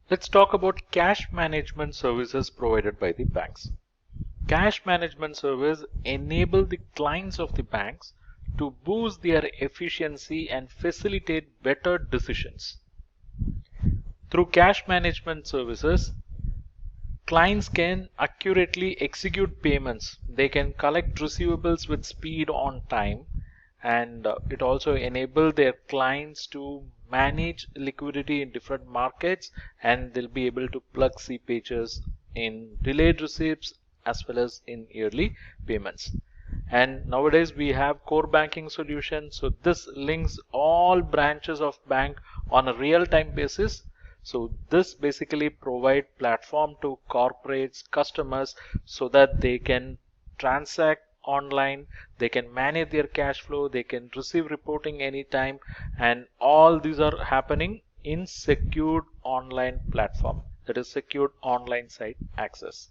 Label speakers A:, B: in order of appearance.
A: Let's talk about cash management services provided by the banks. Cash management service enable the clients of the banks to boost their efficiency and facilitate better decisions. Through cash management services, clients can accurately execute payments. They can collect receivables with speed on time, and it also enable their clients to manage liquidity in different markets, and they'll be able to plug CPages in delayed receipts as well as in yearly payments. And nowadays we have core banking solution, so this links all branches of bank on a real-time basis. So this basically provide platform to corporates, customers, so that they can transact online, they can manage their cash flow, they can receive reporting anytime, and all these are happening in secured online platform, that is secured online site access.